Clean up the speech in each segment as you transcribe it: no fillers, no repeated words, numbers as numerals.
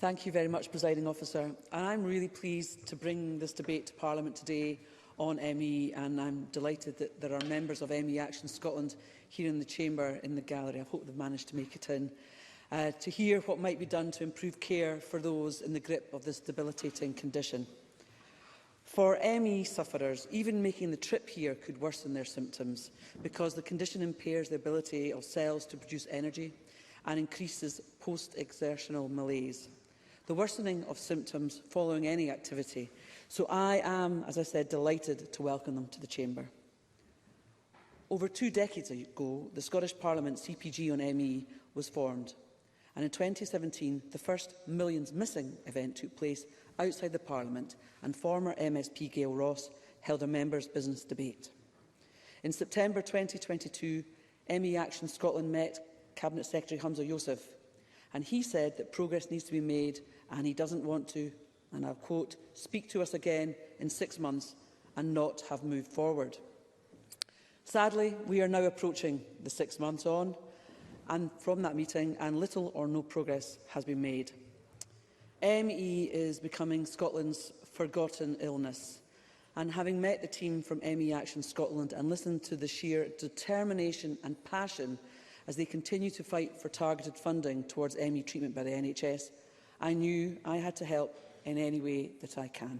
Thank you very much, Presiding Officer. And I'm really pleased to bring this debate to Parliament today on ME, and I'm delighted that there are members of ME Action Scotland here in the chamber in the gallery. I hope they've managed to make it in. To hear what might be done to improve care for those in the grip of this debilitating condition. For ME sufferers, even making the trip here could worsen their symptoms because the condition impairs the ability of cells to produce energy and increases post-exertional malaise. The worsening of symptoms following any activity. So I am, as I said, delighted to welcome them to the chamber. Over 2 decades ago, the Scottish Parliament CPG on ME was formed. And in 2017, the first Millions Missing event took place outside the Parliament, and former MSP Gail Ross held a members' business debate. In September 2022, ME Action Scotland met Cabinet Secretary Humza Yousaf, and he said that progress needs to be made and he doesn't want to, and I'll quote, speak to us again in 6 months and not have moved forward. Sadly, we are now approaching the 6 months on, and from that meeting, and little or no progress has been made. ME is becoming Scotland's forgotten illness, and having met the team from ME Action Scotland and listened to the sheer determination and passion as they continue to fight for targeted funding towards ME treatment by the NHS, I knew I had to help in any way that I can.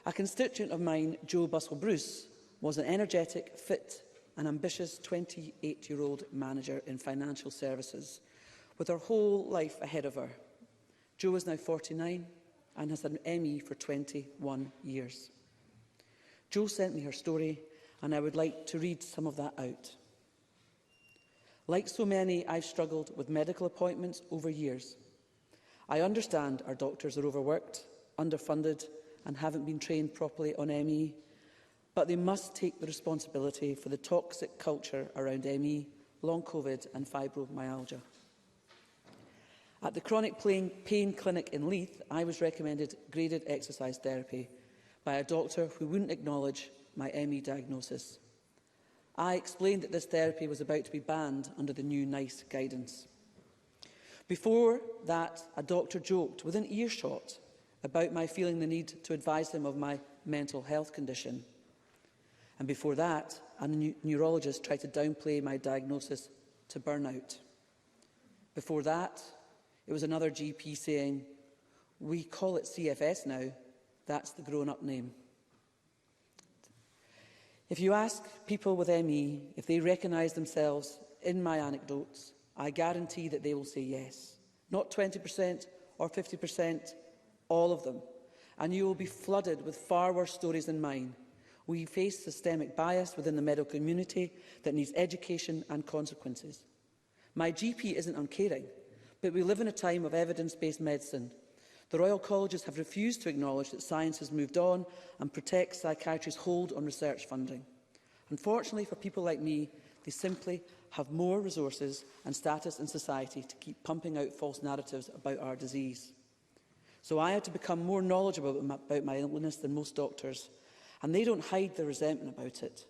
A constituent of mine, Jo Buskell-Bruce, was an energetic, fit and ambitious 28-year-old manager in financial services, with her whole life ahead of her. Jo is now 49 and has had ME for 21 years. Jo sent me her story, and I would like to read some of that out. Like so many, I've struggled with medical appointments over years. I understand our doctors are overworked, underfunded and haven't been trained properly on ME, but they must take the responsibility for the toxic culture around ME, long COVID and fibromyalgia. At the Chronic Pain Clinic in Leith, I was recommended graded exercise therapy by a doctor who wouldn't acknowledge my ME diagnosis. I explained that this therapy was about to be banned under the new NICE guidance. Before that, a doctor joked within earshot about my feeling the need to advise him of my mental health condition. And before that, a neurologist tried to downplay my diagnosis to burnout. Before that, it was another GP saying, "We call it CFS now, that's the grown-up name." If you ask people with ME if they recognise themselves in my anecdotes, I guarantee that they will say yes. Not 20% or 50%, all of them. And you will be flooded with far worse stories than mine. We face systemic bias within the medical community that needs education and consequences. My GP isn't uncaring, but we live in a time of evidence-based medicine. The Royal Colleges have refused to acknowledge that science has moved on and protect psychiatry's hold on research funding. Unfortunately for people like me, they simply have more resources and status in society to keep pumping out false narratives about our disease. So I had to become more knowledgeable about my illness than most doctors, and they don't hide their resentment about it.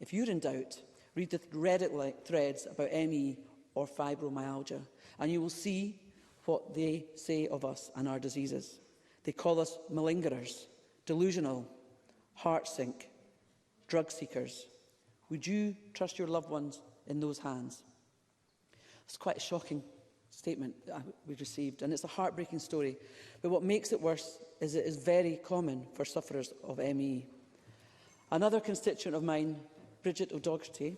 If you're in doubt, read the Reddit threads about ME or fibromyalgia, and you will see what they say of us and our diseases. They call us malingerers, delusional, heart sink, drug seekers. Would you trust your loved ones in those hands? It's quite a shocking statement that we've received, and it's a heartbreaking story. But what makes it worse is it is very common for sufferers of ME. Another constituent of mine, Bridget O'Doherty,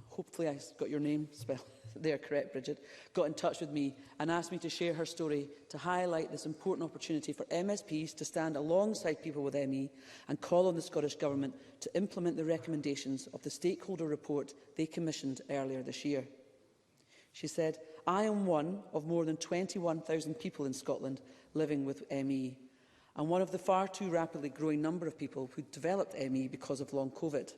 hopefully I got your name spelled there correct, Bridget, got in touch with me and asked me to share her story to highlight this important opportunity for MSPs to stand alongside people with ME and call on the Scottish Government to implement the recommendations of the stakeholder report they commissioned earlier this year. She said, "I am one of more than 21,000 people in Scotland living with ME, and one of the far too rapidly growing number of people who developed ME because of long COVID.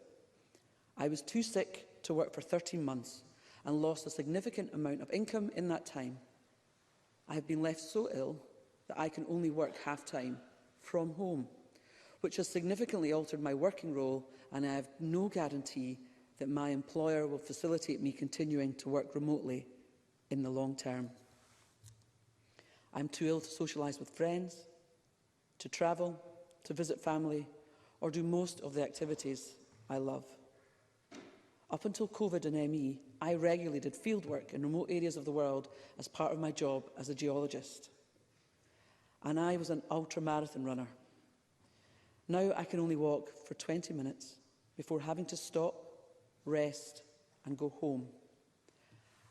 I was too sick to work for 13 months and lost a significant amount of income in that time. I have been left so ill that I can only work half-time from home, which has significantly altered my working role, and I have no guarantee that my employer will facilitate me continuing to work remotely in the long term." I'm too ill to socialise with friends, to travel, to visit family, or do most of the activities I love. Up until COVID and ME, I regularly did fieldwork in remote areas of the world as part of my job as a geologist. And I was an ultramarathon runner. Now I can only walk for 20 minutes before having to stop, rest and go home.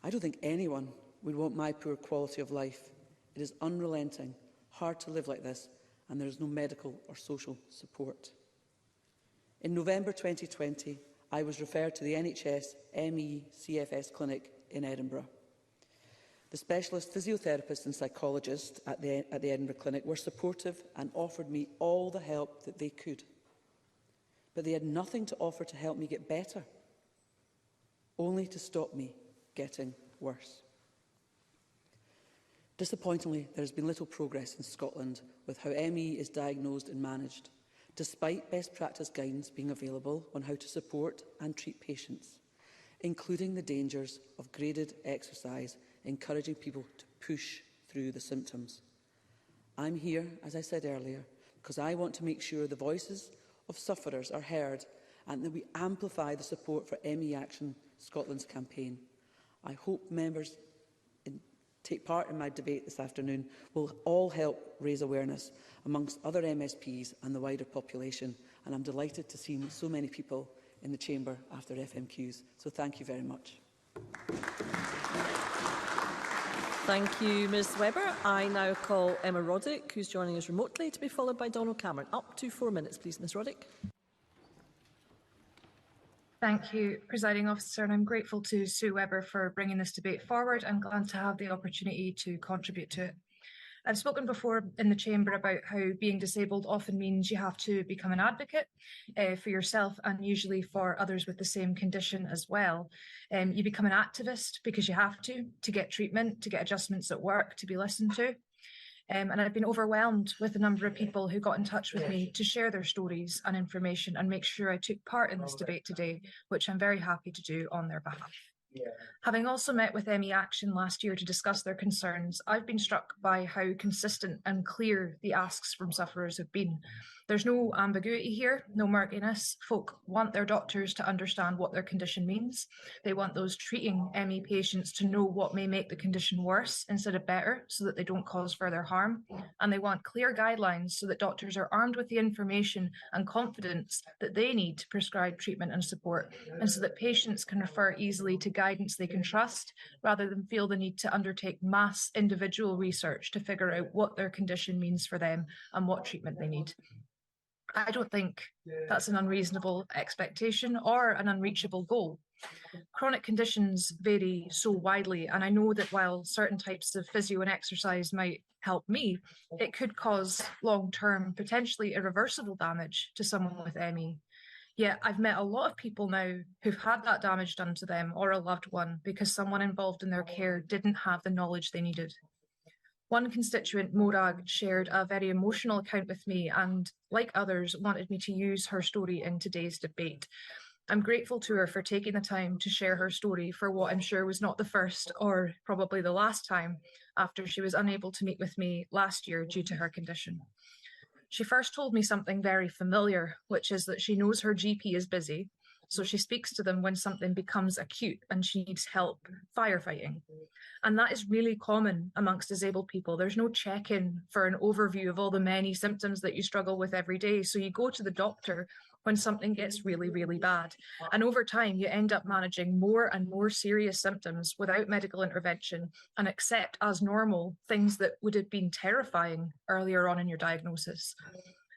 I don't think anyone would want my poor quality of life. It is unrelenting, hard to live like this, and there is no medical or social support. In November 2020, I was referred to the NHS ME CFS clinic in Edinburgh. The specialist physiotherapist and psychologist at the Edinburgh clinic were supportive and offered me all the help that they could. But they had nothing to offer to help me get better, only to stop me getting worse. Disappointingly, there has been little progress in Scotland with how ME is diagnosed and managed, despite best practice guidance being available on how to support and treat patients, including the dangers of graded exercise, encouraging people to push through the symptoms. I'm here, as I said earlier, because I want to make sure the voices of sufferers are heard and that we amplify the support for ME Action Scotland's campaign. I hope members take part in my debate this afternoon will all help raise awareness amongst other MSPs and the wider population, and I'm delighted to see so many people in the chamber after FMQs. So thank you very much. Thank you, Ms Webber. I now call Emma Roddick, who's joining us remotely, to be followed by Donald Cameron. Up to 4 minutes, please, Ms Roddick. Thank you, Presiding Officer, and I'm grateful to Sue Webber for bringing this debate forward and glad to have the opportunity to contribute to it. I've spoken before in the Chamber about how being disabled often means you have to become an advocate for yourself and usually for others with the same condition as well. You become an activist because you have to get treatment, to get adjustments at work, to be listened to. And I've been overwhelmed with the number of people who got in touch with me to share their stories and information and make sure I took part in this debate today, which I'm very happy to do on their behalf. Having also met with ME Action last year to discuss their concerns, I've been struck by how consistent and clear the asks from sufferers have been. There's no ambiguity here, no murkiness. Folk want their doctors to understand what their condition means. They want those treating ME patients to know what may make the condition worse instead of better so that they don't cause further harm. And they want clear guidelines so that doctors are armed with the information and confidence that they need to prescribe treatment and support, and so that patients can refer easily to guidance they can trust rather than feel the need to undertake mass individual research to figure out what their condition means for them and what treatment they need. I don't think that's an unreasonable expectation or an unreachable goal. Chronic conditions vary so widely, and I know that while certain types of physio and exercise might help me, it could cause long-term, potentially irreversible damage to someone with ME. Yet I've met a lot of people now who've had that damage done to them or a loved one because someone involved in their care didn't have the knowledge they needed. One constituent, Morag, shared a very emotional account with me and, like others, wanted me to use her story in today's debate. I'm grateful to her for taking the time to share her story for what I'm sure was not the first or probably the last time after she was unable to meet with me last year due to her condition. She first told me something very familiar, which is that she knows her GP is busy, so she speaks to them when something becomes acute and she needs help firefighting. And that is really common amongst disabled people. There's no check-in for an overview of all the many symptoms that you struggle with every day. So you go to the doctor when something gets really, really bad. And over time, you end up managing more and more serious symptoms without medical intervention and accept as normal things that would have been terrifying earlier on in your diagnosis.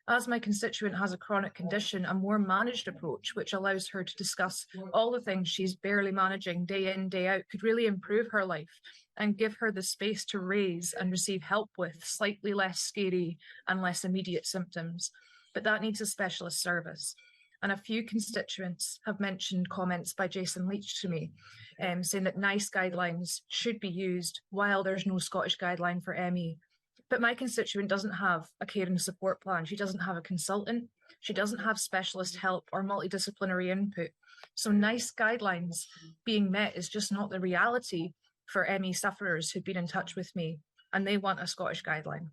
As my constituent has a chronic condition, a more managed approach, which allows her to discuss all the things she's barely managing day in, day out, could really improve her life and give her the space to raise and receive help with slightly less scary and less immediate symptoms. But that needs a specialist service. And a few constituents have mentioned comments by Jason Leach to me, saying that NICE guidelines should be used while there's no Scottish guideline for ME. But my constituent doesn't have a care and support plan. She doesn't have a consultant. She doesn't have specialist help or multidisciplinary input. So NICE guidelines being met is just not the reality for ME sufferers who've been in touch with me. and they want a Scottish guideline.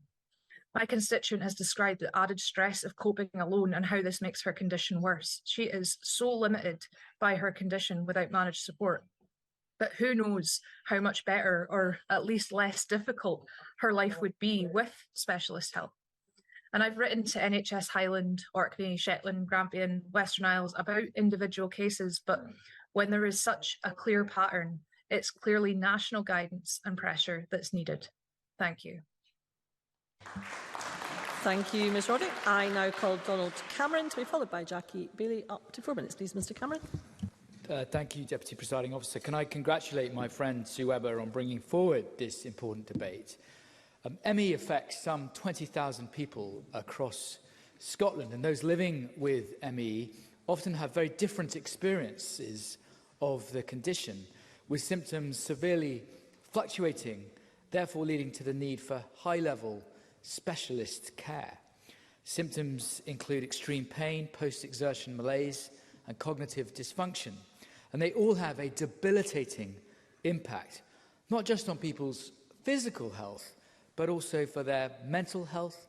My constituent has described the added stress of coping alone and how this makes her condition worse. She is so limited by her condition without managed support. But who knows how much better, or at least less difficult, her life would be with specialist help. And I've written to NHS Highland, Orkney, Shetland, Grampian, Western Isles about individual cases, but when there is such a clear pattern, it's clearly national guidance and pressure that's needed. Thank you. Thank you, Ms Roddick. I now call Donald Cameron to be followed by Jackie Bailey. Up to 4 minutes, please, Mr Cameron. Thank you, Deputy Presiding Officer. Can I congratulate my friend Sue Webber on bringing forward this important debate? ME affects some 20,000 people across Scotland, and those living with ME often have very different experiences of the condition, with symptoms severely fluctuating, therefore leading to the need for high-level specialist care. Symptoms include extreme pain, post-exertion malaise, and cognitive dysfunction. And they all have a debilitating impact, not just on people's physical health, but also for their mental health,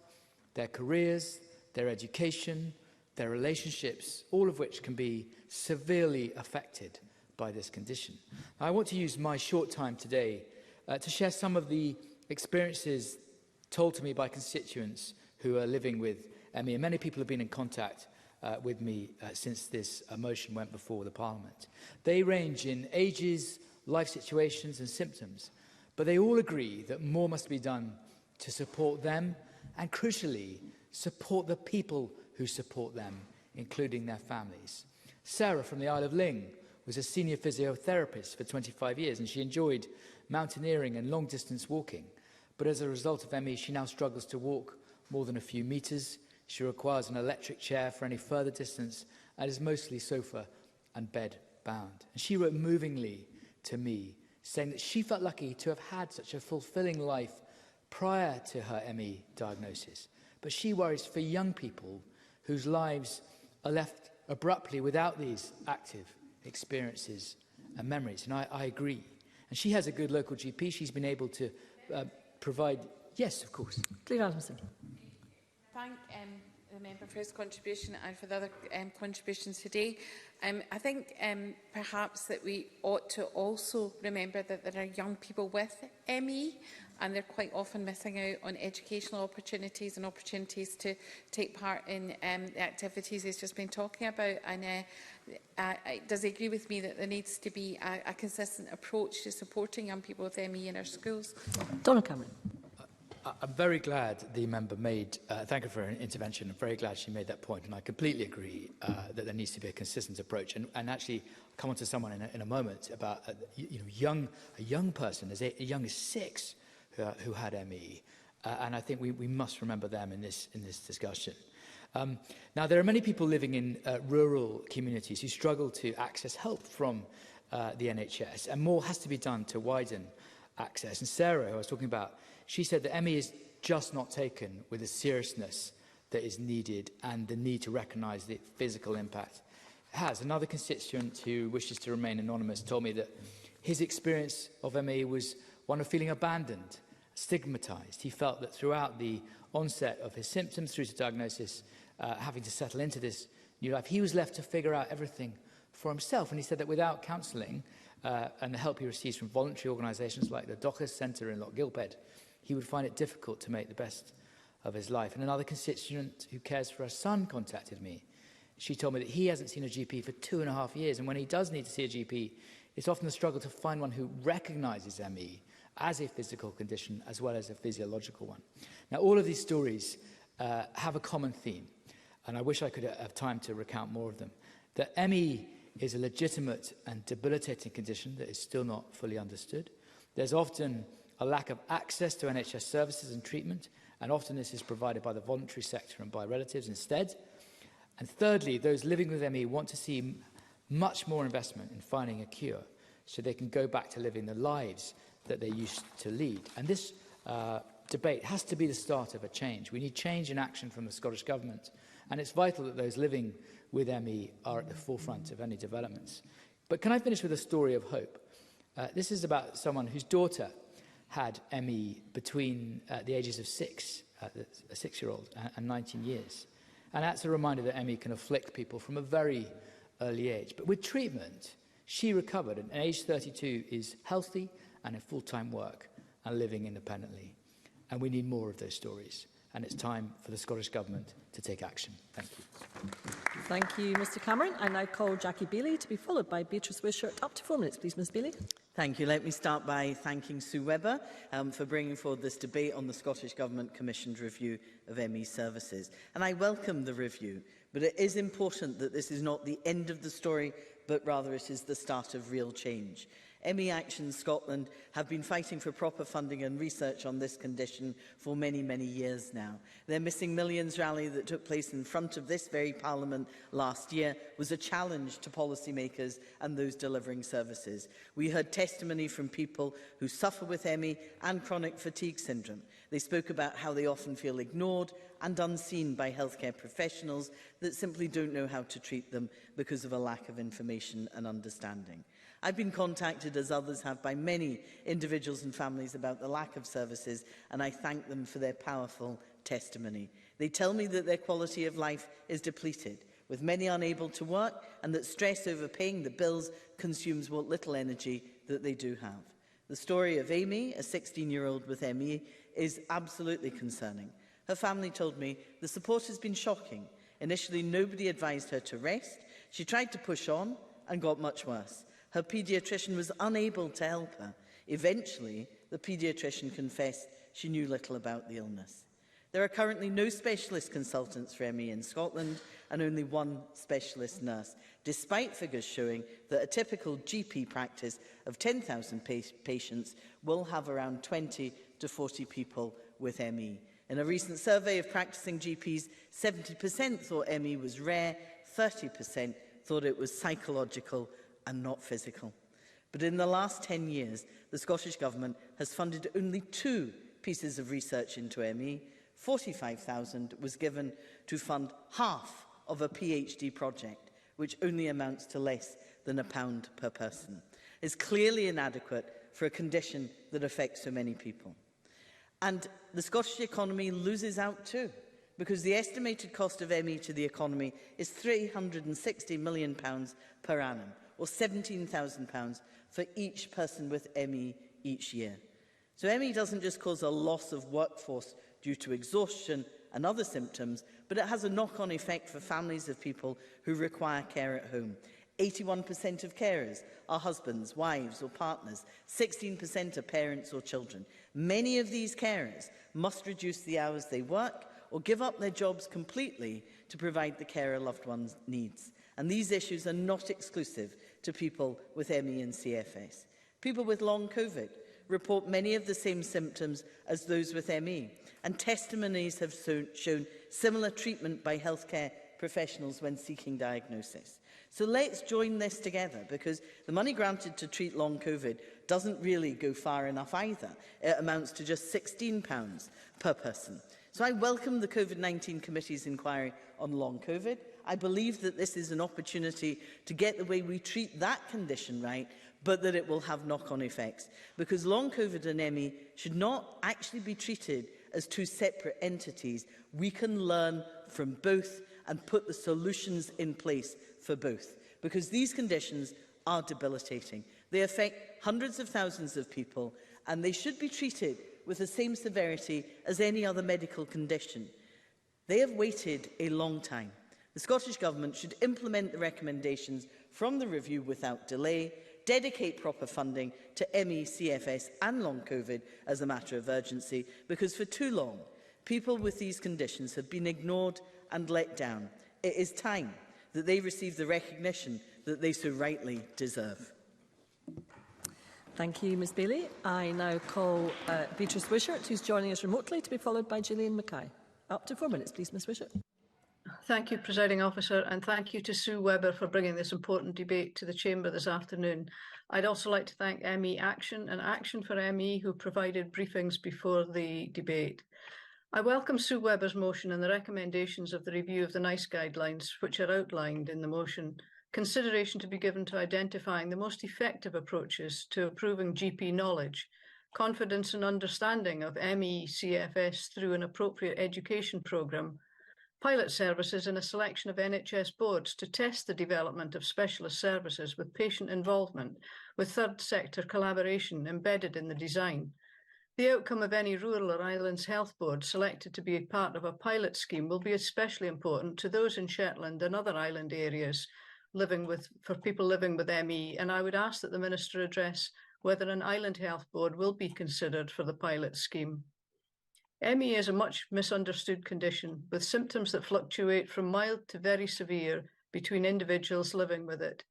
their careers, their education, their relationships, all of which can be severely affected by this condition. Now, I want to use my short time today to share some of the experiences told to me by constituents who are living with ME. And many people have been in contact with me since this motion went before the Parliament. They range in ages, life situations and symptoms, but they all agree that more must be done to support them and, crucially, support the people who support them, including their families. Sarah from the Isle of Ling was a senior physiotherapist for 25 years, and she enjoyed mountaineering and long-distance walking. But as a result of ME, she now struggles to walk more than a few metres. She requires an electric chair for any further distance and is mostly sofa and bed bound. And she wrote movingly to me, saying that she felt lucky to have had such a fulfilling life prior to her ME diagnosis. But she worries for young people whose lives are left abruptly without these active experiences and memories. And I agree. And she has a good local GP. She's been able to provide... Yes, of course. Cleve Adamson. Thank the member for his contribution and for the other contributions today. I think perhaps that we ought to also remember that there are young people with ME, and they're quite often missing out on educational opportunities and opportunities to take part in the activities he's just been talking about. And does he agree with me that there needs to be a consistent approach to supporting young people with ME in our schools? Donald Cameron. I'm very glad the member made, thank her for her intervention, I'm very glad she made that point, and I completely agree that there needs to be a consistent approach. And actually, I'll come on to someone in a moment about a young person, as young as 6, who had ME, and I think we must remember them in this discussion. Now, there are many people living in rural communities who struggle to access help from the NHS, and more has to be done to widen access. And Sarah, who I was talking about, she said that ME is just not taken with the seriousness that is needed and the need to recognise the physical impact it has. Another constituent who wishes to remain anonymous told me that his experience of ME was one of feeling abandoned, stigmatised. He felt that throughout the onset of his symptoms through to diagnosis, having to settle into this new life, he was left to figure out everything for himself. And he said that without counselling and the help he receives from voluntary organisations like the Dockers Centre in Loch Gilphead, he would find it difficult to make the best of his life. And another constituent who cares for her son contacted me. She told me that he hasn't seen a GP for 2.5 years, and when he does need to see a GP, it's often a struggle to find one who recognises ME as a physical condition as well as a physiological one. Now, all of these stories have a common theme, and I wish I could have time to recount more of them. That ME is a legitimate and debilitating condition that is still not fully understood. There's often a lack of access to NHS services and treatment, and often this is provided by the voluntary sector and by relatives instead. And thirdly, those living with ME want to see much more investment in finding a cure so they can go back to living the lives that they used to lead. And this debate has to be the start of a change. We need change in action from the Scottish Government, and it's vital that those living with ME are at the forefront of any developments. But can I finish with a story of hope? This is about someone whose daughter had ME between the ages of a 6-year-old, and 19 years. And that's a reminder that ME can afflict people from a very early age. But with treatment, she recovered, and at age 32 is healthy and in full-time work and living independently. And we need more of those stories. And it's time for the Scottish Government to take action. Thank you. Thank you, Mr Cameron. I now call Jackie Bailey to be followed by Beatrice Wishart. Up to 4 minutes, please, Ms Bailey. Thank you. Let me start by thanking Sue Webber for bringing forward this debate on the Scottish Government Commissioned review of ME services. And I welcome the review, but it is important that this is not the end of the story, but rather it is the start of real change. ME Action Scotland have been fighting for proper funding and research on this condition for many, many years now. Their Missing Millions rally that took place in front of this very Parliament last year was a challenge to policymakers and those delivering services. We heard testimony from people who suffer with ME and chronic fatigue syndrome. They spoke about how they often feel ignored and unseen by healthcare professionals that simply don't know how to treat them because of a lack of information and understanding. I've been contacted, as others have, by many individuals and families about the lack of services, and I thank them for their powerful testimony. They tell me that their quality of life is depleted, with many unable to work, and that stress over paying the bills consumes what little energy that they do have. The story of Amy, a 16-year-old with ME, is absolutely concerning. Her family told me the support has been shocking. Initially, nobody advised her to rest. She tried to push on and got much worse. Her paediatrician was unable to help her. Eventually, the paediatrician confessed she knew little about the illness. There are currently no specialist consultants for ME in Scotland and only one specialist nurse, despite figures showing that a typical GP practice of 10,000 patients will have around 20 to 40 people with ME. In a recent survey of practising GPs, 70% thought ME was rare, 30% thought it was psychological and not physical. But in the last 10 years, the Scottish Government has funded only 2 pieces of research into ME. 45,000 was given to fund half of a PhD project, which only amounts to less than £1 per person. It's clearly inadequate for a condition that affects so many people. And the Scottish economy loses out too, because the estimated cost of ME to the economy is £360 million per annum, or £17,000 for each person with ME each year. So ME doesn't just cause a loss of workforce due to exhaustion and other symptoms, but it has a knock-on effect for families of people who require care at home. 81% of carers are husbands, wives or partners. 16% are parents or children. Many of these carers must reduce the hours they work or give up their jobs completely to provide the care a loved one needs. And these issues are not exclusive to people with ME and CFS. People with long COVID report many of the same symptoms as those with ME, and testimonies have shown similar treatment by healthcare professionals when seeking diagnosis. So let's join this together, because the money granted to treat long COVID doesn't really go far enough either. It amounts to just £16 per person. So I welcome the COVID-19 Committee's inquiry on long COVID. I believe that this is an opportunity to get the way we treat that condition right, but that it will have knock-on effects. Because long COVID and ME should not actually be treated as 2 separate entities. We can learn from both and put the solutions in place for both. Because these conditions are debilitating. They affect hundreds of thousands of people, and they should be treated with the same severity as any other medical condition. They have waited a long time. The Scottish Government should implement the recommendations from the review without delay, dedicate proper funding to ME, CFS and long COVID as a matter of urgency, because for too long, people with these conditions have been ignored and let down. It is time that they receive the recognition that they so rightly deserve. Thank you, Ms Bailey. I now call Beatrice Wishart, who's joining us remotely, to be followed by Gillian Mackay. Up to 4 minutes, please, Ms Wishart. Thank you, Presiding Officer, and thank you to Sue Webber for bringing this important debate to the Chamber this afternoon. I'd also like to thank ME Action and Action for ME, who provided briefings before the debate. I welcome Sue Webber's motion and the recommendations of the review of the NICE guidelines, which are outlined in the motion. Consideration to be given to identifying the most effective approaches to improving GP knowledge confidence and understanding of ME CFS through an appropriate education programme, pilot services and a selection of NHS boards to test the development of specialist services with patient involvement, with third sector collaboration embedded in the design. The outcome of any rural or islands health board selected to be a part of a pilot scheme will be especially important to those in Shetland and other island areas for people living with ME, and I would ask that the Minister address whether an island health board will be considered for the pilot scheme. ME is a much misunderstood condition with symptoms that fluctuate from mild to very severe between individuals living with it.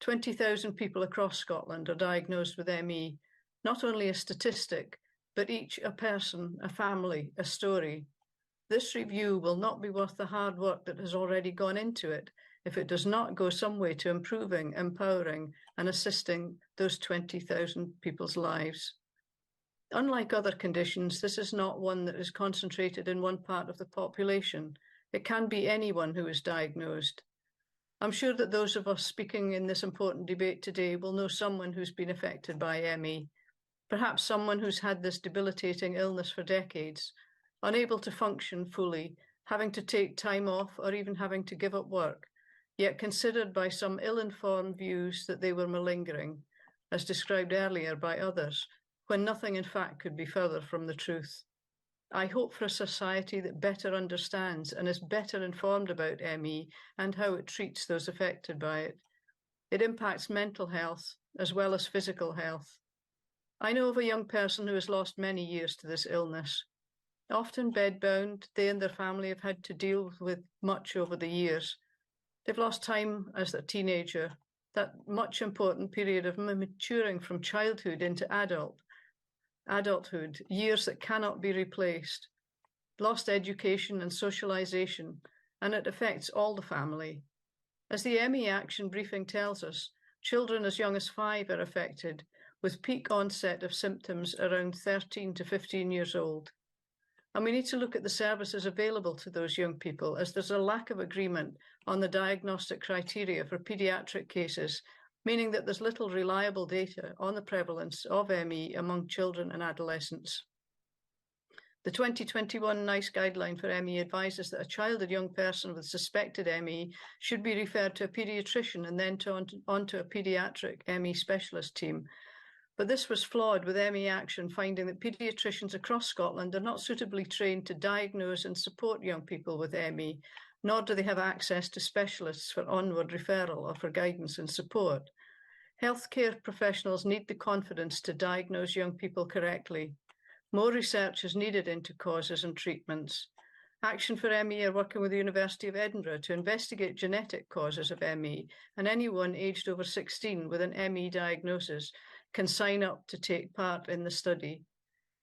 20,000 people across Scotland are diagnosed with ME, not only a statistic, but each a person, a family, a story. This review will not be worth the hard work that has already gone into it if it does not go some way to improving, empowering and assisting those 20,000 people's lives. Unlike other conditions, this is not one that is concentrated in one part of the population. It can be anyone who is diagnosed. I'm sure that those of us speaking in this important debate today will know someone who's been affected by ME, perhaps someone who's had this debilitating illness for decades, unable to function fully, having to take time off or even having to give up work, yet considered by some ill-informed views that they were malingering, as described earlier by others, when nothing in fact could be further from the truth. I hope for a society that better understands and is better informed about ME and how it treats those affected by it. It impacts mental health as well as physical health. I know of a young person who has lost many years to this illness. Often bedbound, they and their family have had to deal with much over the years. They've lost time as a teenager, that much important period of maturing from childhood into adulthood, years that cannot be replaced, lost education and socialisation, and it affects all the family. As the ME Action briefing tells us, children as young as 5 are affected, with peak onset of symptoms around 13 to 15 years old. And we need to look at the services available to those young people, as there's a lack of agreement on the diagnostic criteria for paediatric cases, meaning that there's little reliable data on the prevalence of ME among children and adolescents. The 2021 NICE guideline for ME advises that a child or young person with suspected ME should be referred to a paediatrician and then onto a paediatric ME specialist team. But this was flawed, with ME Action finding that paediatricians across Scotland are not suitably trained to diagnose and support young people with ME, nor do they have access to specialists for onward referral or for guidance and support. Healthcare professionals need the confidence to diagnose young people correctly. More research is needed into causes and treatments. Action for ME are working with the University of Edinburgh to investigate genetic causes of ME, and anyone aged over 16 with an ME diagnosis can sign up to take part in the study.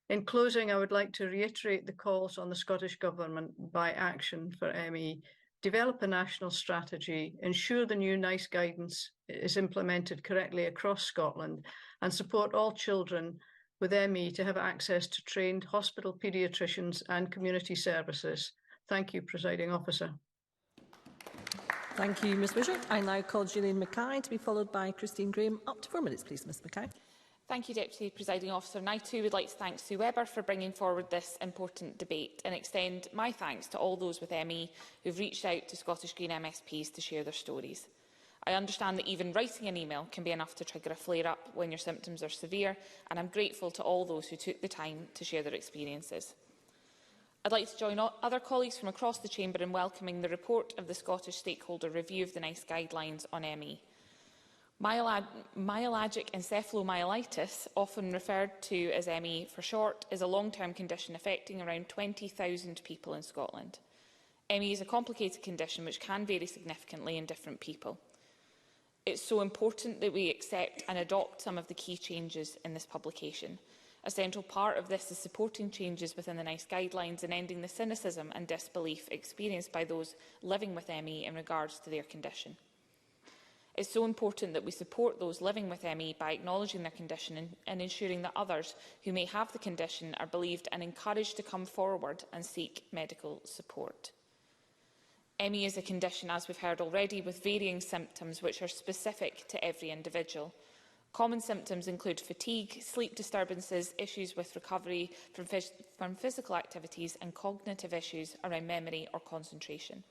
In closing, I would like to reiterate the calls on the Scottish Government by Action for ME. Develop a national strategy, ensure the new NICE guidance is implemented correctly across Scotland, and support all children with ME to have access to trained hospital paediatricians and community services. Thank you, Presiding Officer. Thank you, Ms Wishart. I now call Gillian Mackay to be followed by Christine Graham. Up to 4 minutes, please, Ms Mackay. Thank you, Deputy Presiding Officer. And I too would like to thank Sue Webber for bringing forward this important debate and extend my thanks to all those with ME who have reached out to Scottish Green MSPs to share their stories. I understand that even writing an email can be enough to trigger a flare-up when your symptoms are severe, and I'm grateful to all those who took the time to share their experiences. I'd like to join other colleagues from across the Chamber in welcoming the report of the Scottish Stakeholder Review of the NICE Guidelines on ME. Myalgic encephalomyelitis, often referred to as ME for short, is a long-term condition affecting around 20,000 people in Scotland. ME is a complicated condition which can vary significantly in different people. It's so important that we accept and adopt some of the key changes in this publication. A central part of this is supporting changes within the NICE guidelines and ending the cynicism and disbelief experienced by those living with ME in regards to their condition. It's so important that we support those living with ME by acknowledging their condition and ensuring that others who may have the condition are believed and encouraged to come forward and seek medical support. ME is a condition, as we've heard already, with varying symptoms which are specific to every individual. Common symptoms include fatigue, sleep disturbances, issues with recovery from physical activities and cognitive issues around memory or concentration.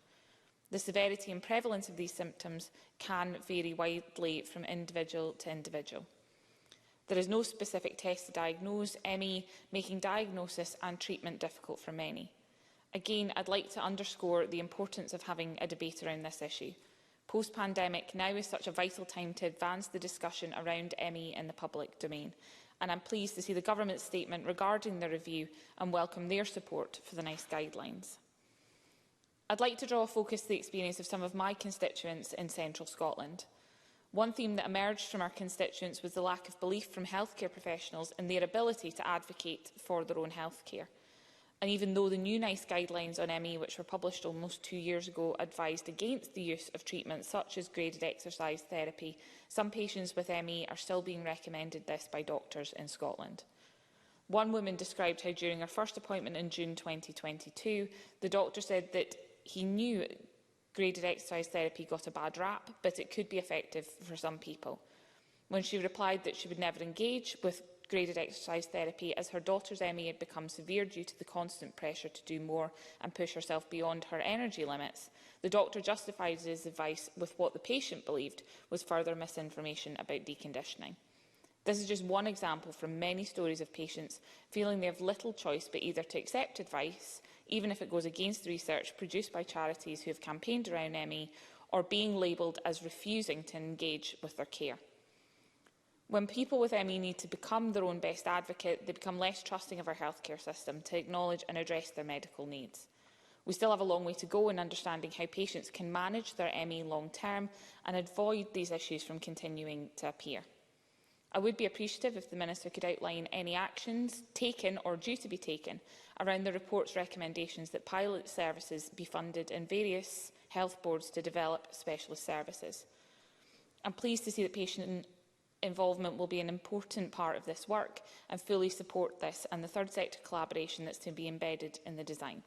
The severity and prevalence of these symptoms can vary widely from individual to individual. There is no specific test to diagnose ME, making diagnosis and treatment difficult for many. Again, I'd like to underscore the importance of having a debate around this issue. Post-pandemic, now is such a vital time to advance the discussion around ME in the public domain, and I'm pleased to see the Government's statement regarding the review and welcome their support for the NICE guidelines. I'd like to draw focus to the experience of some of my constituents in central Scotland. One theme that emerged from our constituents was the lack of belief from healthcare professionals in their ability to advocate for their own healthcare. And even though the new NICE guidelines on ME, which were published almost 2 years ago, advised against the use of treatments such as graded exercise therapy, some patients with ME are still being recommended this by doctors in Scotland. One woman described how during her first appointment in June 2022, the doctor said that he knew graded exercise therapy got a bad rap, but it could be effective for some people. When she replied that she would never engage with graded exercise therapy as her daughter's ME had become severe due to the constant pressure to do more and push herself beyond her energy limits, the doctor justified his advice with what the patient believed was further misinformation about deconditioning. This is just one example from many stories of patients feeling they have little choice but either to accept advice, even if it goes against the research produced by charities who have campaigned around ME, or being labelled as refusing to engage with their care. When people with ME need to become their own best advocate, they become less trusting of our healthcare system to acknowledge and address their medical needs. We still have a long way to go in understanding how patients can manage their ME long term and avoid these issues from continuing to appear. I would be appreciative if the Minister could outline any actions taken or due to be taken around the report's recommendations that pilot services be funded in various health boards to develop specialist services. I'm pleased to see that patient involvement will be an important part of this work and fully support this and the third sector collaboration that's to be embedded in the design.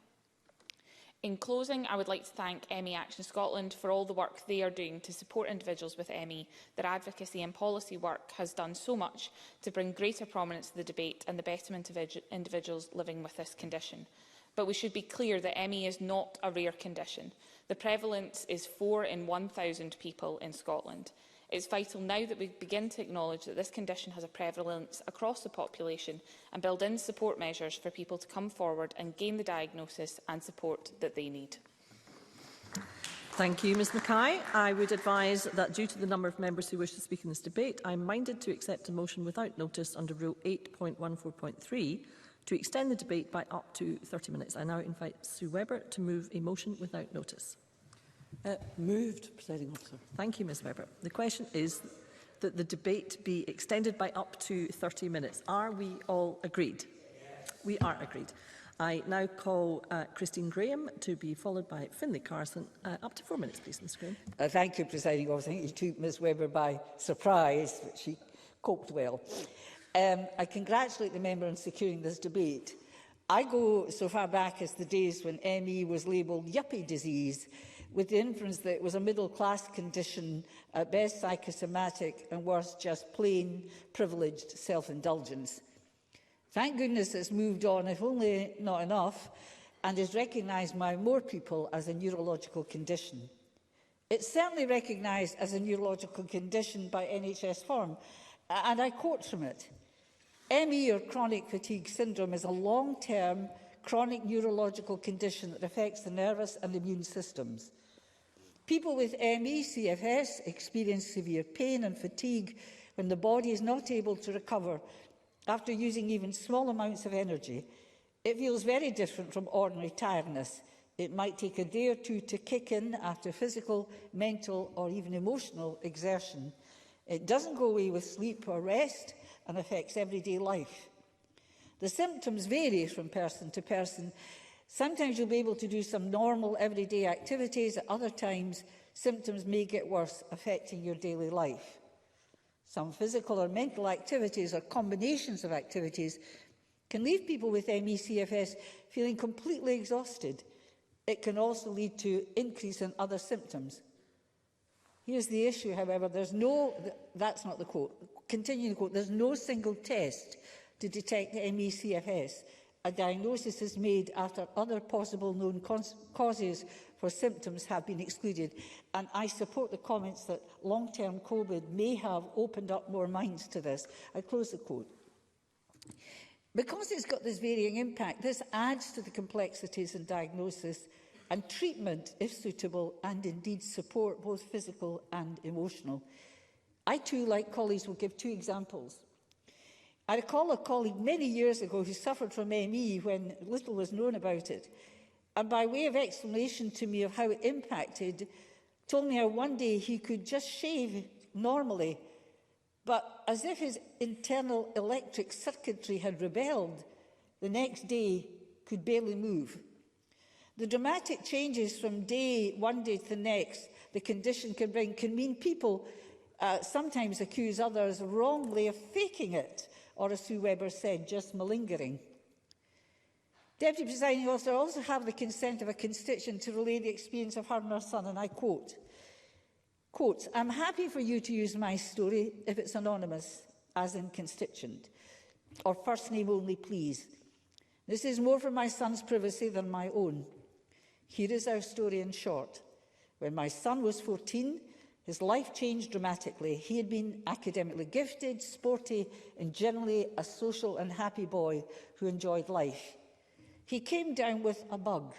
In closing, I would like to thank ME Action Scotland for all the work they are doing to support individuals with ME. Their advocacy and policy work has done so much to bring greater prominence to the debate and the betterment of individuals living with this condition. But we should be clear that ME is not a rare condition. The prevalence is 4 in 1,000 people in Scotland. It's vital now that we begin to acknowledge that this condition has a prevalence across the population and build in support measures for people to come forward and gain the diagnosis and support that they need. Thank you, Ms Mackay. I would advise that due to the number of members who wish to speak in this debate, I am minded to accept a motion without notice under Rule 8.14.3 to extend the debate by up to 30 minutes. I now invite Sue Webber to move a motion without notice. Moved, Presiding Officer. Thank you, Ms Webber. The question is that the debate be extended by up to 30 minutes. Are we all agreed? Yes. We are agreed. I now call Christine Graham to be followed by Finlay Carson. Up to 4 minutes, please, Ms Graham. Thank you, Presiding Officer. I think you took Ms Webber by surprise, but she coped well. I congratulate the member on securing this debate. I go so far back as the days when ME was labelled yuppie disease, with the inference that it was a middle-class condition, at best psychosomatic, and worse, just plain privileged self-indulgence. Thank goodness it's moved on, if only not enough, and is recognised by more people as a neurological condition. It's certainly recognised as a neurological condition by NHS Forum, and I quote from it: ME, or chronic fatigue syndrome, is a long-term chronic neurological condition that affects the nervous and immune systems. People with ME/CFS experience severe pain and fatigue when the body is not able to recover after using even small amounts of energy. It feels very different from ordinary tiredness. It might take a day or two to kick in after physical, mental, or even emotional exertion. It doesn't go away with sleep or rest and affects everyday life. The symptoms vary from person to person. Sometimes you'll be able to do some normal everyday activities. At other times, symptoms may get worse, affecting your daily life. Some physical or mental activities, or combinations of activities, can leave people with ME/CFS feeling completely exhausted. It can also lead to increase in other symptoms. Here's the issue, however. That's not the quote. continuing quote, there's no single test to detect ME/CFS. A diagnosis is made after other possible known causes for symptoms have been excluded. And I support the comments that long-term COVID may have opened up more minds to this. I close the quote. Because it's got this varying impact, this adds to the complexities in diagnosis and treatment, if suitable, and indeed support, both physical and emotional. I too, like colleagues, will give two examples. I recall a colleague many years ago who suffered from ME when little was known about it, and by way of explanation to me of how it impacted, told me how one day he could just shave normally, but as if his internal electric circuitry had rebelled, the next day could barely move. The dramatic changes from one day to the next the condition can bring can mean people sometimes accuse others wrongly of faking it, or as Sue Webber said, just malingering. Deputy Presiding Officer, also have the consent of a constituent to relay the experience of her and her son, and I quote, "I'm happy for you to use my story if it's anonymous, as in constituent, or first name only, please. This is more for my son's privacy than my own. Here is our story in short. When my son was 14, his life changed dramatically. He had been academically gifted, sporty, and generally a social and happy boy who enjoyed life. He came down with a bug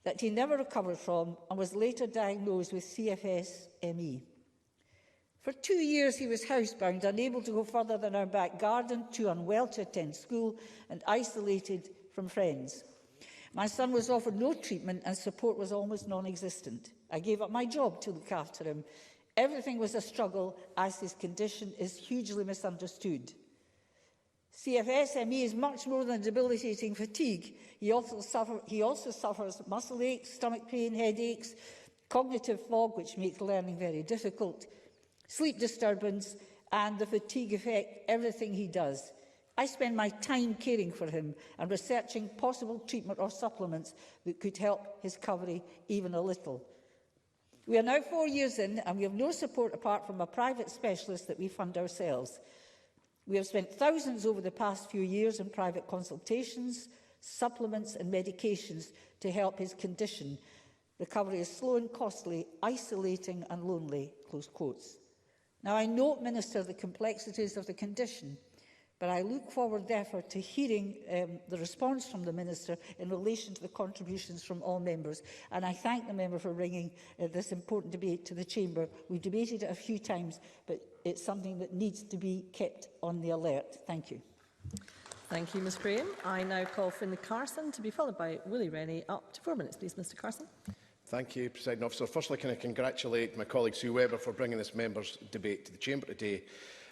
that he never recovered from and was later diagnosed with CFS-ME. For 2 years he was housebound, unable to go further than our back garden, too unwell to attend school, and isolated from friends. My son was offered no treatment and support was almost non-existent. I gave up my job to look after him. Everything was a struggle as his condition is hugely misunderstood. CFS-ME is much more than debilitating fatigue. He also suffers muscle aches, stomach pain, headaches, cognitive fog, which makes learning very difficult, sleep disturbance, and the fatigue affect everything he does. I spend my time caring for him and researching possible treatment or supplements that could help his recovery even a little. We are now 4 years in and we have no support apart from a private specialist that we fund ourselves. We have spent thousands over the past few years on private consultations, supplements and medications to help his condition. Recovery is slow and costly, isolating and lonely." Close quotes. Now, I note, Minister, the complexities of the condition, but I look forward, therefore, to hearing the response from the Minister in relation to the contributions from all members. And I thank the member for bringing this important debate to the Chamber. We've debated it a few times, but it's something that needs to be kept on the alert. Thank you. Thank you, Ms Graham. I now call Finlay Carson to be followed by Willie Rennie. Up to 4 minutes, please, Mr Carson. Thank you, Presiding Officer. Firstly, can I congratulate my colleague Sue Webber for bringing this members' debate to the Chamber today.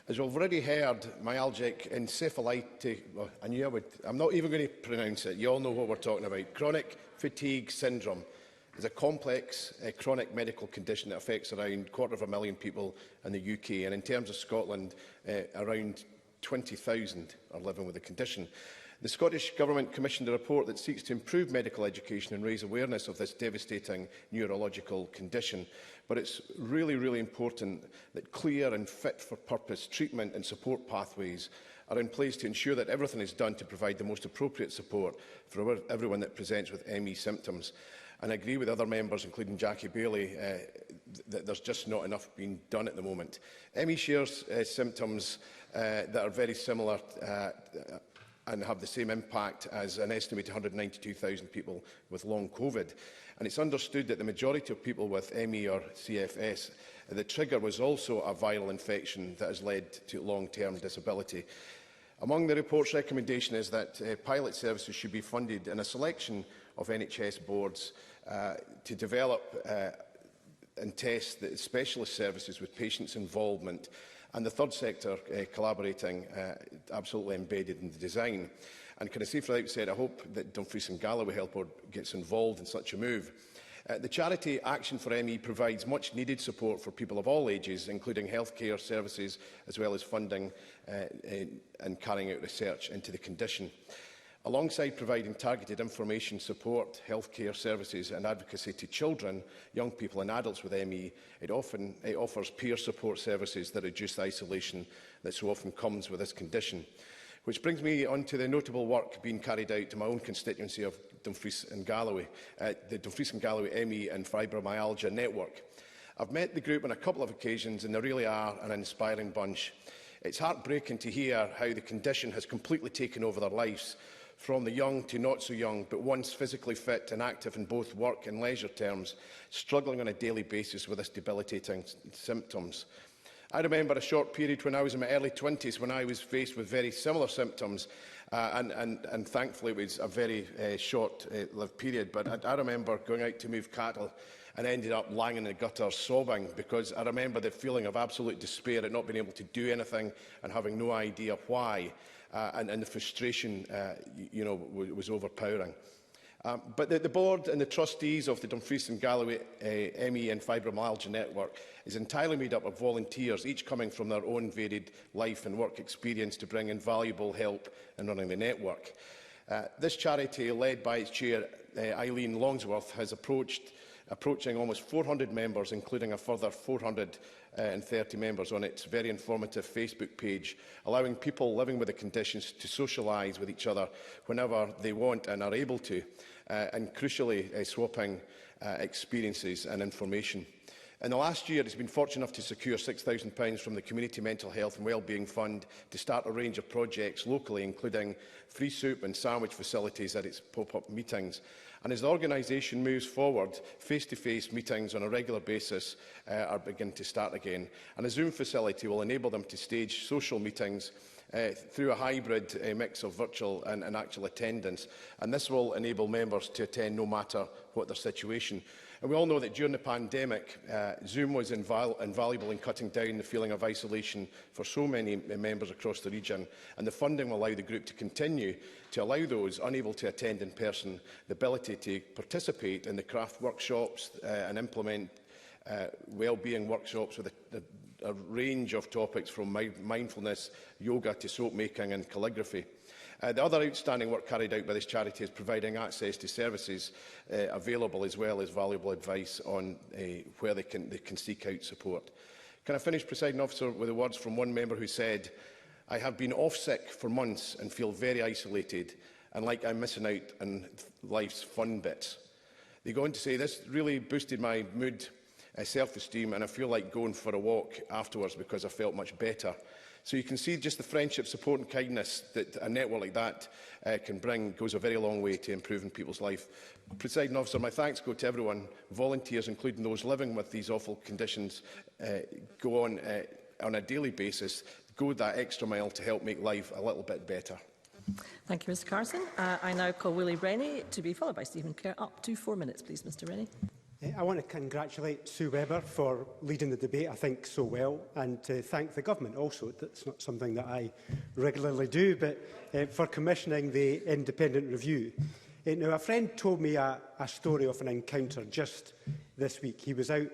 As we've already heard, myalgic encephalitis, well, I knew I would, I'm not even going to pronounce it, you all know what we're talking about. Chronic fatigue syndrome is a complex chronic medical condition that affects around 250,000 people in the UK, and in terms of Scotland, around 20,000 are living with the condition. The Scottish Government commissioned a report that seeks to improve medical education and raise awareness of this devastating neurological condition. But it's really, really important that clear and fit-for-purpose treatment and support pathways are in place to ensure that everything is done to provide the most appropriate support for everyone that presents with ME symptoms. And I agree with other members, including Jackie Bailey, that there's just not enough being done at the moment. ME shares symptoms that are very similar and have the same impact as an estimated 192,000 people with long COVID. And it's understood that the majority of people with ME or CFS, the trigger was also a viral infection that has led to long-term disability. Among the report's recommendation is that pilot services should be funded in a selection of NHS boards to develop and test the specialist services with patients' involvement, and the third sector collaborating absolutely embedded in the design. And can I say from the outset, I hope that Dumfries and Galloway Health Board gets involved in such a move. The charity Action for ME provides much needed support for people of all ages, including healthcare services, as well as funding and carrying out research into the condition. Alongside providing targeted information, support, healthcare services and advocacy to children, young people and adults with ME, it offers peer support services that reduce the isolation that so often comes with this condition. Which brings me on to the notable work being carried out to my own constituency of Dumfries and Galloway, the Dumfries and Galloway ME and Fibromyalgia Network. I've met the group on a couple of occasions and they really are an inspiring bunch. It's heartbreaking to hear how the condition has completely taken over their lives, from the young to not so young, but once physically fit and active in both work and leisure terms, struggling on a daily basis with this debilitating symptoms. I remember a short period when I was in my early 20s when I was faced with very similar symptoms, and thankfully it was a very short-lived period, but I remember going out to move cattle and ended up lying in the gutter sobbing because I remember the feeling of absolute despair at not being able to do anything and having no idea why. And the frustration, was overpowering. But the board and the trustees of the Dumfries and Galloway ME and Fibromyalgia Network is entirely made up of volunteers, each coming from their own varied life and work experience to bring invaluable help in running the network. This charity, led by its chair, Eileen Longsworth, has approaching almost 400 members, including a further 430 members on its very informative Facebook page, allowing people living with the conditions to socialise with each other whenever they want and are able to, and crucially swapping experiences and information. In the last year, it's been fortunate enough to secure £6,000 from the Community Mental Health and Wellbeing Fund to start a range of projects locally, including free soup and sandwich facilities at its pop-up meetings. And as the organisation moves forward, face-to-face meetings on a regular basis are beginning to start again. And a Zoom facility will enable them to stage social meetings through a hybrid mix of virtual and actual attendance. And this will enable members to attend no matter what their situation. And we all know that during the pandemic, Zoom was invaluable in cutting down the feeling of isolation for so many members across the region, and the funding will allow the group to continue to allow those unable to attend in person the ability to participate in the craft workshops and implement wellbeing workshops with a range of topics from mindfulness, yoga to soap making and calligraphy. The other outstanding work carried out by this charity is providing access to services available, as well as valuable advice on where they can seek out support. Can I finish, Presiding Officer, with the words from one member who said, "I have been off sick for months and feel very isolated and like I'm missing out on life's fun bits." They go on to say, "This really boosted my mood, self-esteem, and I feel like going for a walk afterwards because I felt much better." So you can see just the friendship, support and kindness that a network like that can bring goes a very long way to improving people's life. Presiding Officer, my thanks go to everyone, volunteers, including those living with these awful conditions, go on a daily basis, go that extra mile to help make life a little bit better. Thank you, Mr Carson. I now call Willie Rennie to be followed by Stephen Kerr. Up to 4 minutes, please, Mr Rennie. I want to congratulate Sue Webber for leading the debate, I think, so well, and to thank the Government also. That's not something that I regularly do, but for commissioning the independent review. Now, a friend told me a story of an encounter just this week. He was out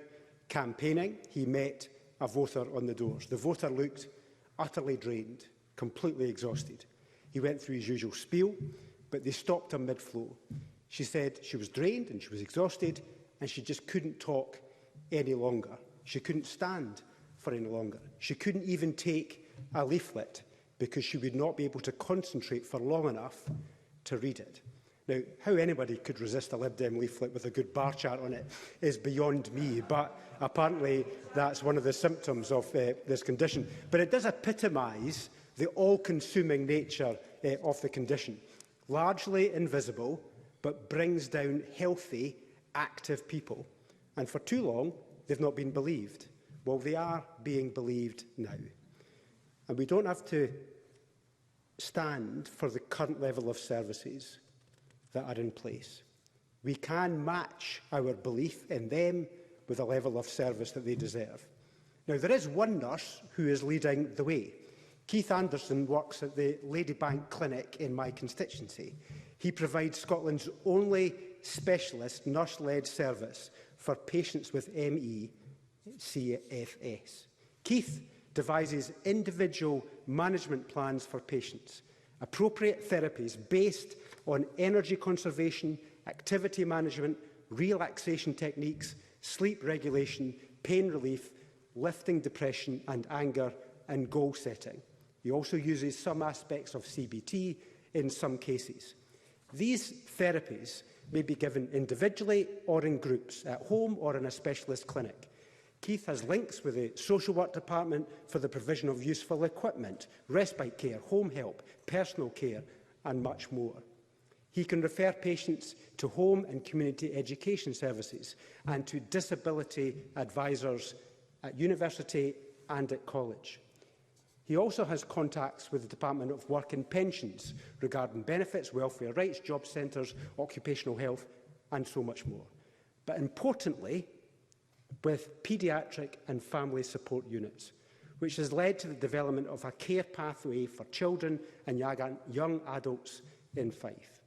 campaigning. He met a voter on the doors. The voter looked utterly drained, completely exhausted. He went through his usual spiel, but they stopped him mid-flow. She said she was drained and she was exhausted, and she just couldn't talk any longer. She couldn't stand for any longer. She couldn't even take a leaflet because she would not be able to concentrate for long enough to read it. Now, how anybody could resist a Lib Dem leaflet with a good bar chart on it is beyond me, but apparently that's one of the symptoms of this condition. But it does epitomise the all-consuming nature of the condition. Largely invisible, but brings down healthy, active people, and for too long they've not been believed. Well, they are being believed now, and we don't have to stand for the current level of services that are in place. We can match our belief in them with a level of service that they deserve. Now, there is one nurse who is leading the way. Keith Anderson works at the Ladybank Clinic in my constituency. He provides Scotland's only specialist nurse-led service for patients with ME/CFS. Keith devises individual management plans for patients appropriate therapies based on energy conservation, activity management, relaxation techniques, sleep regulation, pain relief, lifting depression and anger, and goal setting. He also uses some aspects of CBT in some cases. These therapies may be given individually or in groups, at home or in a specialist clinic. Keith has links with the social work department for the provision of useful equipment, respite care, home help, personal care and much more. He can refer patients to home and community education services and to disability advisors at university and at college. He also has contacts with the Department of Work and Pensions regarding benefits, welfare rights, job centres, occupational health and so much more. But importantly, with paediatric and family support units, which has led to the development of a care pathway for children and young adults in Fife.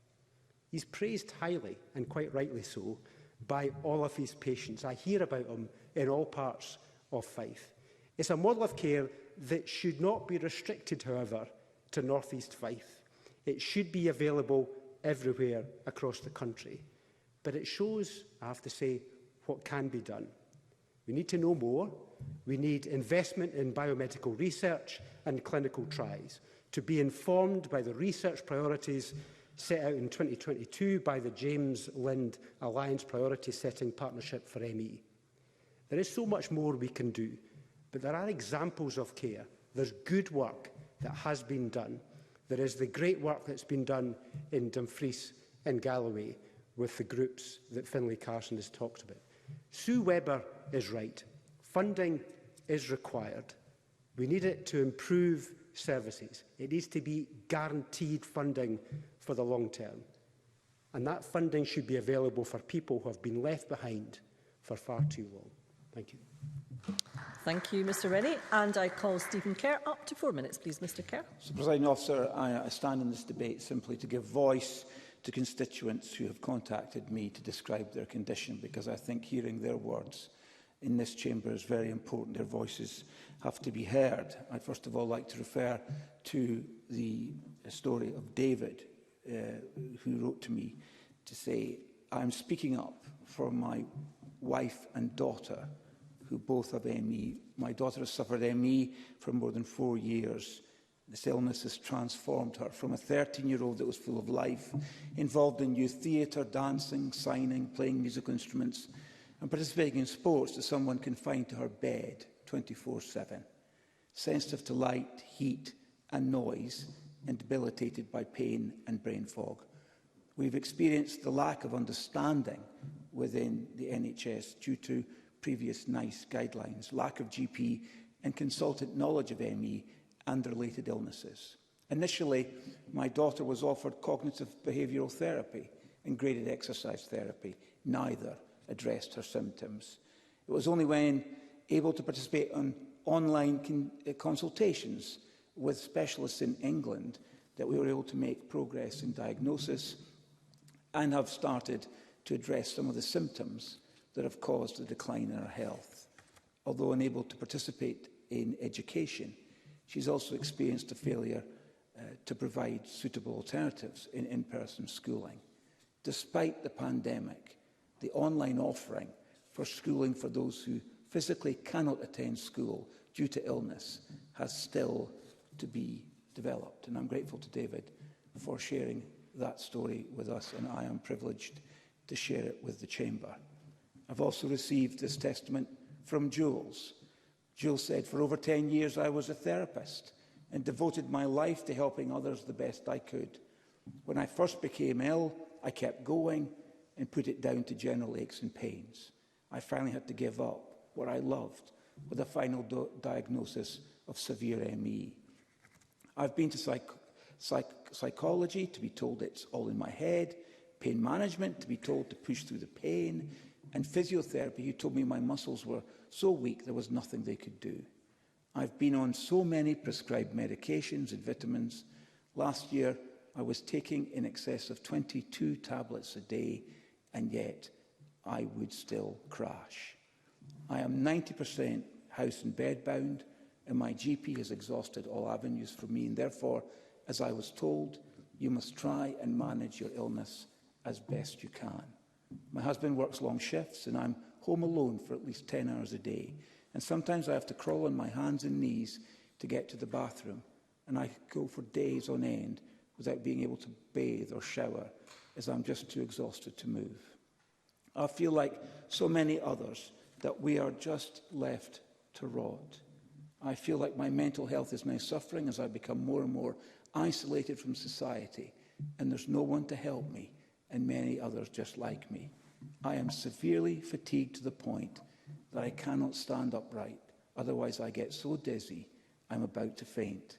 He's praised highly, and quite rightly so, by all of his patients. I hear about him in all parts of Fife. It's a model of care that should not be restricted, however, to North East Fife. It should be available everywhere across the country. But it shows, I have to say, what can be done. We need to know more. We need investment in biomedical research and clinical trials to be informed by the research priorities set out in 2022 by the James Lind Alliance Priority Setting Partnership for ME. There is so much more we can do, but there are examples of care. There's good work that has been done. There is the great work that's been done in Dumfries and Galloway with the groups that Finlay Carson has talked about. Sue Webber is right. Funding is required. We need it to improve services. It needs to be guaranteed funding for the long term. And that funding should be available for people who have been left behind for far too long. Thank you. Thank you, Mr Rennie. And I call Stephen Kerr up to 4 minutes, please, Mr Kerr. So, Presiding Officer, I stand in this debate simply to give voice to constituents who have contacted me to describe their condition, because I think hearing their words in this chamber is very important. Their voices have to be heard. I'd first of all like to refer to the story of David, who wrote to me to say, I'm speaking up for my wife and daughter, who both have ME. My daughter has suffered ME for more than 4 years. This illness has transformed her from a 13-year-old that was full of life, involved in youth theatre, dancing, signing, playing musical instruments, and participating in sports, to someone confined to her bed 24/7, sensitive to light, heat and noise, and debilitated by pain and brain fog. We've experienced the lack of understanding within the NHS due to previous NICE guidelines, lack of GP and consultant knowledge of ME and related illnesses. Initially, my daughter was offered cognitive behavioural therapy and graded exercise therapy. Neither addressed her symptoms. It was only when able to participate in online consultations with specialists in England that we were able to make progress in diagnosis and have started to address some of the symptoms that have caused the decline in her health. Although unable to participate in education, she's also experienced a failure to provide suitable alternatives in in-person schooling. Despite the pandemic, the online offering for schooling for those who physically cannot attend school due to illness has still to be developed. And I'm grateful to David for sharing that story with us, and I am privileged to share it with the Chamber. I've also received this testament from Jules. Jules said, for over 10 years I was a therapist and devoted my life to helping others the best I could. When I first became ill, I kept going and put it down to general aches and pains. I finally had to give up what I loved with a final diagnosis of severe ME. I've been to psychology to be told it's all in my head, pain management to be told to push through the pain, and physiotherapy who told me my muscles were so weak there was nothing they could do. I've been on so many prescribed medications and vitamins. Last year, I was taking in excess of 22 tablets a day, and yet I would still crash. I am 90% house and bed bound, and my GP has exhausted all avenues for me, and therefore as I was told, you must try and manage your illness as best you can. My husband works long shifts and I'm home alone for at least 10 hours a day. And sometimes I have to crawl on my hands and knees to get to the bathroom. And I go for days on end without being able to bathe or shower, as I'm just too exhausted to move. I feel like so many others that we are just left to rot. I feel like my mental health is now suffering as I become more and more isolated from society, and there's no one to help me, and many others just like me. I am severely fatigued to the point that I cannot stand upright, otherwise I get so dizzy I'm about to faint.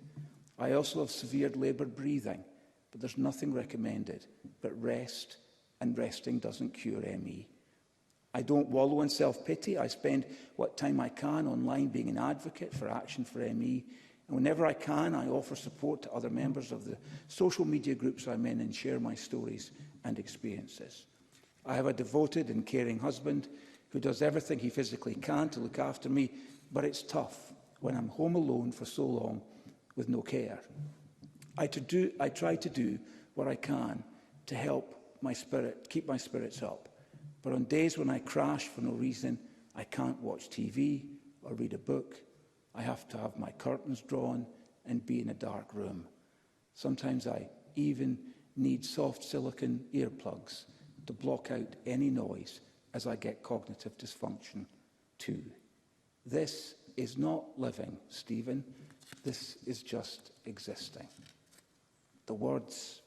I also have severe laboured breathing, but there's nothing recommended but rest, and resting doesn't cure ME. I don't wallow in self-pity. I spend what time I can online being an advocate for Action for ME, and whenever I can, I offer support to other members of the social media groups I'm in and share my stories and experiences. I have a devoted and caring husband who does everything he physically can to look after me, but it's tough when I'm home alone for so long with no care. I try to do what I can to help keep my spirits up, but on days when I crash for no reason, I can't watch TV or read a book. I have to have my curtains drawn and be in a dark room. Sometimes I even need soft silicone earplugs to block out any noise as I get cognitive dysfunction too. This is not living, Stephen. This is just existing. The words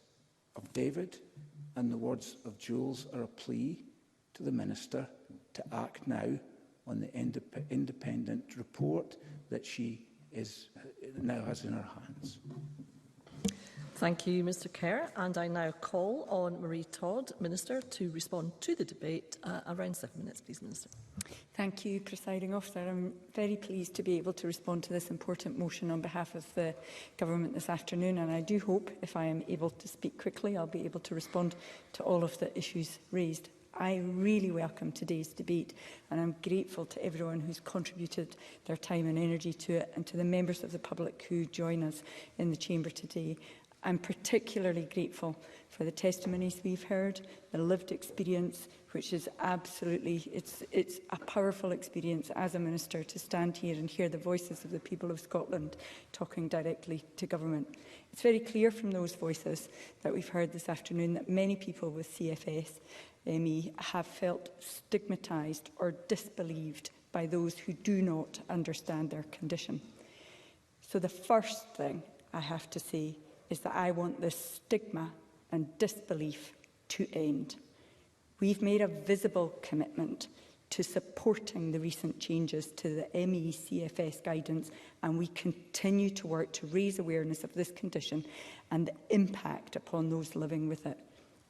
of David and the words of Jules are a plea to the Minister to act now on the independent report that she now has in her hands. Thank you, Mr Kerr. And I now call on Marie Todd, Minister, to respond to the debate. Around 7 minutes, please, Minister. Thank you, Presiding Officer. I'm very pleased to be able to respond to this important motion on behalf of the Government this afternoon, and I do hope, if I am able to speak quickly, I'll be able to respond to all of the issues raised. I really welcome today's debate, and I'm grateful to everyone who's contributed their time and energy to it, and to the members of the public who join us in the Chamber today. I'm particularly grateful for the testimonies we've heard, the lived experience, which is absolutely, it's a powerful experience as a Minister to stand here and hear the voices of the people of Scotland talking directly to government. It's very clear from those voices that we've heard this afternoon that many people with CFS ME have felt stigmatised or disbelieved by those who do not understand their condition. So the first thing I have to say is that I want this stigma and disbelief to end. We've made a visible commitment to supporting the recent changes to the ME CFS guidance, and we continue to work to raise awareness of this condition and the impact upon those living with it.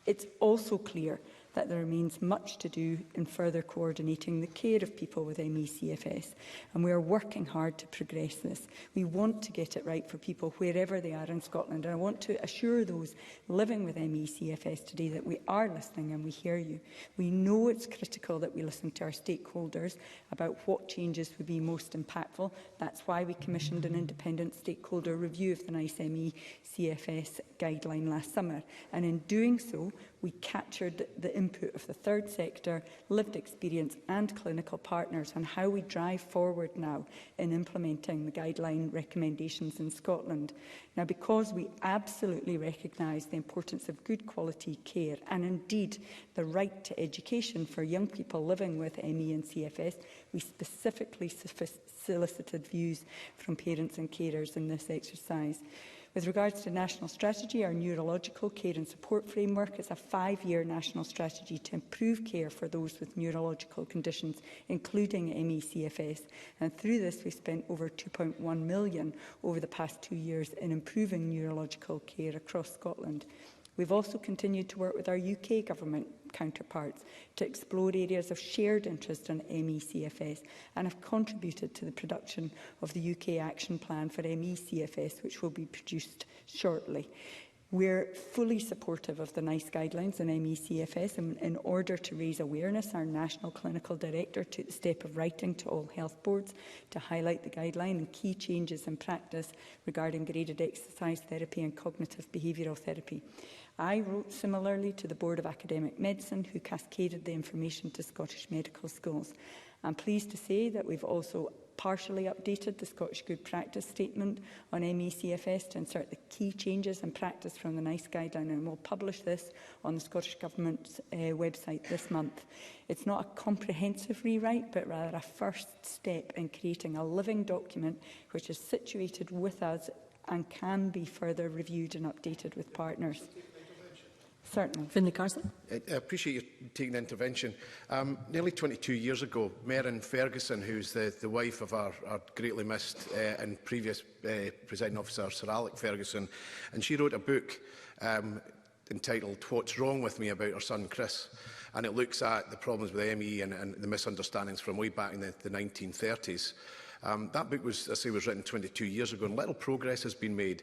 It's also clear that there remains much to do in further coordinating the care of people with ME CFS, and we are working hard to progress this. We want to get it right for people wherever they are in Scotland, and I want to assure those living with ME CFS today that we are listening and we hear you. We know it's critical that we listen to our stakeholders about what changes would be most impactful. That's why we commissioned an independent stakeholder review of the NICE ME CFS guideline last summer, and in doing so, we captured the input of the third sector, lived experience and clinical partners on how we drive forward now in implementing the guideline recommendations in Scotland. Now, because we absolutely recognise the importance of good quality care and indeed the right to education for young people living with ME and CFS, we specifically solicited views from parents and carers in this exercise. With regards to national strategy, our neurological care and support framework is a 5-year national strategy to improve care for those with neurological conditions, including ME CFS. And through this, we spent over £2.1 million over the past 2 years in improving neurological care across Scotland. We've also continued to work with our UK Government counterparts to explore areas of shared interest on ME CFS and have contributed to the production of the UK Action Plan for ME CFS, which will be produced shortly. We're fully supportive of the NICE guidelines on MECFS, and in order to raise awareness, our National Clinical Director took the step of writing to all health boards to highlight the guideline and key changes in practice regarding graded exercise therapy and cognitive behavioural therapy. I wrote similarly to the Board of Academic Medicine, who cascaded the information to Scottish medical schools. I'm pleased to say that we've also partially updated the Scottish Good Practice Statement on MECFS to insert the key changes in practice from the NICE guideline, and we'll publish this on the Scottish Government's website this month. It's not a comprehensive rewrite, but rather a first step in creating a living document which is situated with us and can be further reviewed and updated with partners. Certainly. Finlay Carson. I appreciate you taking the intervention. Nearly 22 years ago, Meryn Ferguson, who's the wife of our greatly missed and previous presiding officer, Sir Alec Ferguson, and she wrote a book entitled What's Wrong With Me about her son Chris. And it looks at the problems with ME and the misunderstandings from way back in the 1930s. That book was, as I say, was written 22 years ago, and little progress has been made.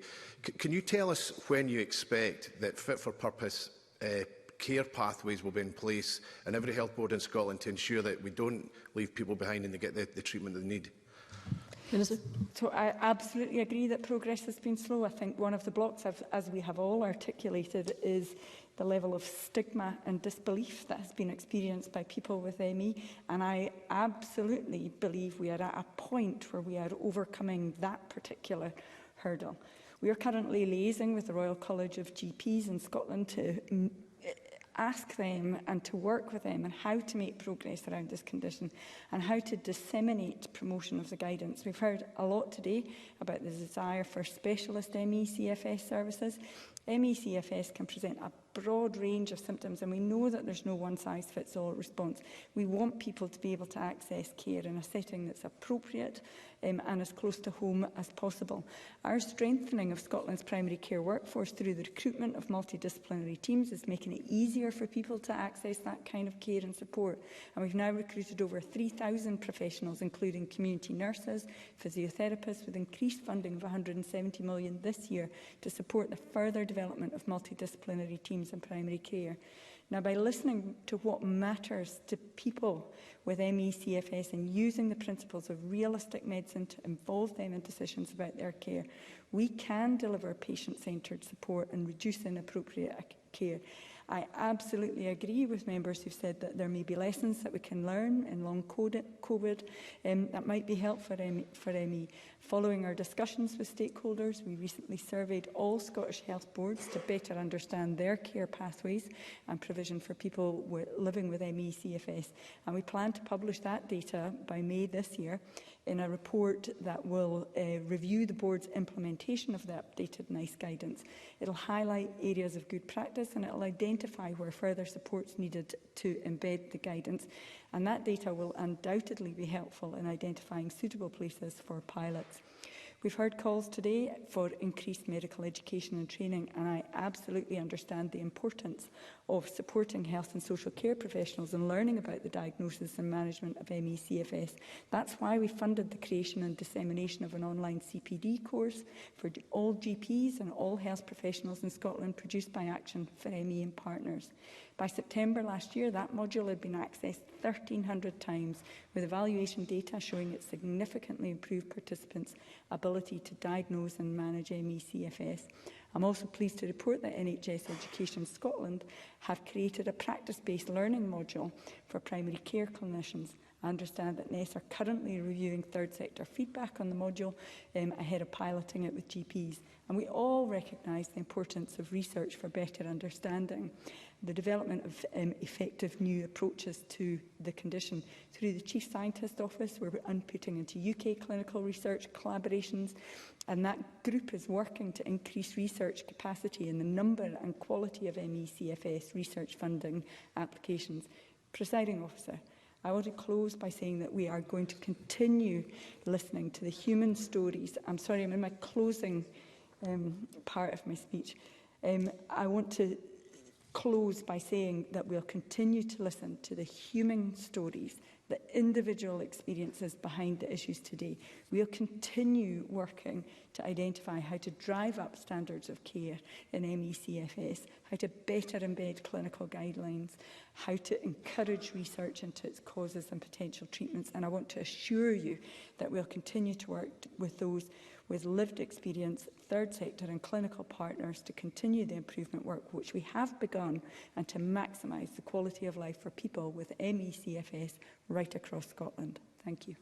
Can you tell us when you expect that fit-for-purpose care pathways will be in place in every health board in Scotland to ensure that we don't leave people behind and they get the treatment they need? Minister. So I absolutely agree that progress has been slow. I think one of the blocks, as we have all articulated, is the level of stigma and disbelief that has been experienced by people with ME. And I absolutely believe we are at a point where we are overcoming that particular hurdle. We are currently liaising with the Royal College of GPs in Scotland to ask them and to work with them on how to make progress around this condition and how to disseminate promotion of the guidance. We've heard a lot today about the desire for specialist MECFS services. MECFS can present a broad range of symptoms, and we know that there's no one-size-fits-all response. We want people to be able to access care in a setting that's appropriate and as close to home as possible. Our strengthening of Scotland's primary care workforce through the recruitment of multidisciplinary teams is making it easier for people to access that kind of care and support. And we've now recruited over 3,000 professionals, including community nurses, physiotherapists, with increased funding of £170 million this year to support the further development of multidisciplinary teams in primary care. Now, by listening to what matters to people with MECFS and using the principles of realistic medicine to involve them in decisions about their care, we can deliver patient-centred support and reduce inappropriate care. I absolutely agree with members who've said that there may be lessons that we can learn in long COVID that might be helpful for ME. Following our discussions with stakeholders, we recently surveyed all Scottish health boards to better understand their care pathways and provision for people living with MECFS. And we plan to publish that data by May this year in a report that will review the board's implementation of the updated NICE guidance. It will highlight areas of good practice and it will identify where further support is needed to embed the guidance. And that data will undoubtedly be helpful in identifying suitable places for pilots. We've heard calls today for increased medical education and training, and I absolutely understand the importance of supporting health and social care professionals in learning about the diagnosis and management of MECFS. That's why we funded the creation and dissemination of an online CPD course for all GPs and all health professionals in Scotland, produced by Action for ME and Partners. By September last year, that module had been accessed 1,300 times, with evaluation data showing it significantly improved participants' ability to diagnose and manage MECFS. I'm also pleased to report that NHS Education Scotland have created a practice-based learning module for primary care clinicians. I understand that NES are currently reviewing third sector feedback on the module ahead of piloting it with GPs. And we all recognise the importance of research for better understanding the development of effective new approaches to the condition. Through the Chief Scientist Office, we're putting into UK clinical research collaborations, and that group is working to increase research capacity in the number and quality of MECFS research funding applications. Presiding Officer, I want to close by saying that we are going to continue listening to the human stories. I'm sorry, I'm in my closing part of my speech. I want to close by saying that we'll continue to listen to the human stories the individual experiences behind the issues today. We'll continue working to identify how to drive up standards of care in MECFS, how to better embed clinical guidelines, how to encourage research into its causes and potential treatments. And I want to assure you that we'll continue to work with those with lived experience, third sector and clinical partners to continue the improvement work which we have begun and to maximise the quality of life for people with MECFS right across Scotland. Thank you.